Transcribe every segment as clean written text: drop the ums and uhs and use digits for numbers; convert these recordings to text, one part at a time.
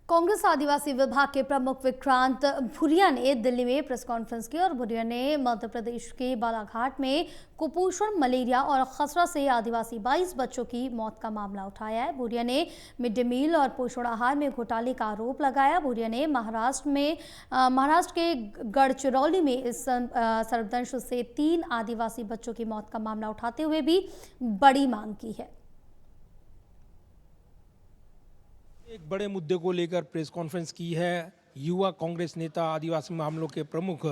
कांग्रेस आदिवासी विभाग के प्रमुख विक्रांत भूरिया ने दिल्ली में प्रेस कॉन्फ्रेंस की और भूरिया ने मध्य प्रदेश के बालाघाट में कुपोषण, मलेरिया और खसरा से आदिवासी 22 बच्चों की मौत का मामला उठाया है। भूरिया ने मिड डे मील और पोषण आहार में घोटाले का आरोप लगाया। भूरिया ने महाराष्ट्र के गढ़चिरौली में इस सर्पदंश से 3 आदिवासी बच्चों की मौत का मामला उठाते हुए भी बड़ी मांग की है। एक बड़े मुद्दे को लेकर प्रेस कॉन्फ्रेंस की है युवा कांग्रेस नेता आदिवासी मामलों के प्रमुख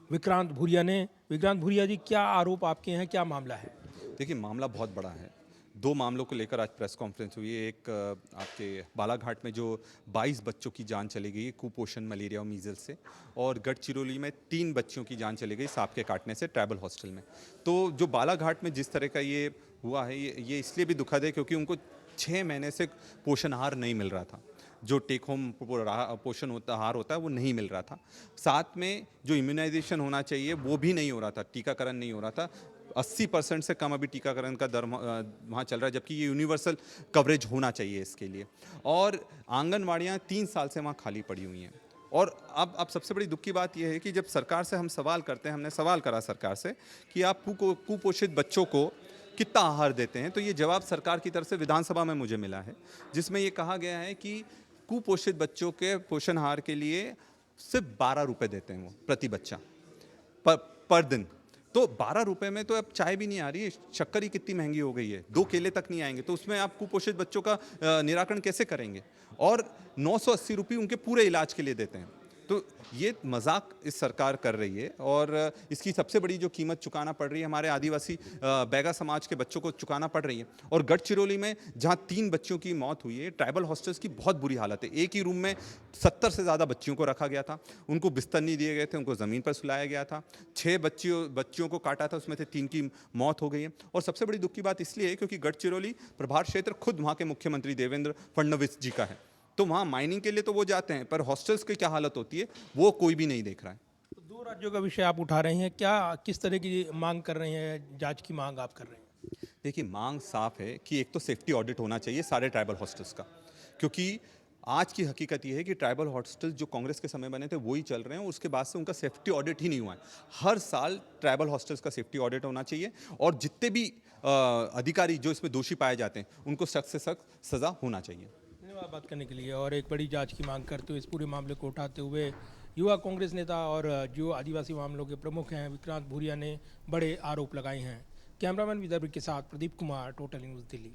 विक्रांत भूरिया ने। विक्रांत भूरिया जी, क्या आरोप आपके हैं, क्या मामला है? देखिए, मामला बहुत बड़ा है। 2 मामलों को लेकर आज प्रेस कॉन्फ्रेंस हुई है। एक आपके बालाघाट में जो 22 बच्चों की जान चली गई कुपोषण, मलेरिया और मीजल्स से, और गढ़चिरौली में 3 बच्चों की जान चली गई सांप के काटने से ट्राइबल हॉस्टल में। तो जो बालाघाट में जिस तरह का ये हुआ है, ये इसलिए भी दुखद है क्योंकि उनको 6 महीने से पोषण आहार नहीं मिल रहा था। जो टेक होम पोषण आहार होता है वो नहीं मिल रहा था। साथ में जो इम्यूनाइजेशन होना चाहिए वो भी नहीं हो रहा था, टीकाकरण नहीं हो रहा था। 80% से कम अभी टीकाकरण का दर वहाँ चल रहा है, जबकि ये यूनिवर्सल कवरेज होना चाहिए इसके लिए। और आंगनवाड़ियाँ 3 साल से वहाँ खाली पड़ी हुई हैं। और अब सबसे बड़ी दुख की बात यह है कि जब सरकार से हम सवाल करते हैं, हमने सवाल करा सरकार से कि आप कुपोषित बच्चों को कितना आहार देते हैं, तो ये जवाब सरकार की तरफ से विधानसभा में मुझे मिला है, जिसमें ये कहा गया है कि कुपोषित बच्चों के पोषण आहार के लिए सिर्फ 12 रुपये देते हैं वो प्रति बच्चा पर दिन। तो 12 रुपये में तो अब चाय भी नहीं आ रही है, शक्कर ही कितनी महंगी हो गई है, 2 केले तक नहीं आएंगे, तो उसमें आप कुपोषित बच्चों का निराकरण कैसे करेंगे? और 980 रुपये उनके पूरे इलाज के लिए देते हैं। तो ये मजाक इस सरकार कर रही है, और इसकी सबसे बड़ी जो कीमत चुकाना पड़ रही है हमारे आदिवासी बैगा समाज के बच्चों को चुकाना पड़ रही है। और गढ़चिरौली में जहाँ 3 बच्चों की मौत हुई है, ट्राइबल हॉस्टल्स की बहुत बुरी हालत है। एक ही रूम में 70 से ज़्यादा बच्चियों को रखा गया था, उनको बिस्तर नहीं दिए गए थे, उनको ज़मीन पर सुलाया गया था। 6 बच्चियों को काटा था, उसमें से 3 की मौत हो गई है। और सबसे बड़ी दुख की बात इसलिए है क्योंकि गढ़चिरौली प्रभार क्षेत्र खुद वहाँ के मुख्यमंत्री देवेंद्र फडणवीस जी का है। तो वहाँ माइनिंग के लिए तो वो जाते हैं, पर हॉस्टल्स की क्या हालत होती है वो कोई भी नहीं देख रहा है। तो 2 राज्यों का विषय आप उठा रहे हैं, क्या किस तरह की मांग कर रहे हैं, जांच की मांग आप कर रहे हैं? देखिए, मांग साफ है कि एक तो सेफ्टी ऑडिट होना चाहिए सारे ट्राइबल हॉस्टल्स का, क्योंकि आज की हकीकत ये है कि ट्राइबल हॉस्टल जो कांग्रेस के समय बने थे वही चल रहे हैं, उसके बाद से उनका सेफ्टी ऑडिट ही नहीं हुआ है। हर साल ट्राइबल हॉस्टल्स का सेफ्टी ऑडिट होना चाहिए, और जितने भी अधिकारी जो इसमें दोषी पाए जाते हैं उनको सख्त से सख्त सज़ा होना चाहिए। धन्यवाद बात करने के लिए। और एक बड़ी जांच की मांग करते हुए इस पूरे मामले को उठाते हुए युवा कांग्रेस नेता और जो आदिवासी मामलों के प्रमुख हैं विक्रांत भूरिया ने बड़े आरोप लगाए हैं। कैमरामैन विदर्भ के साथ प्रदीप कुमार, टोटल न्यूज़, दिल्ली।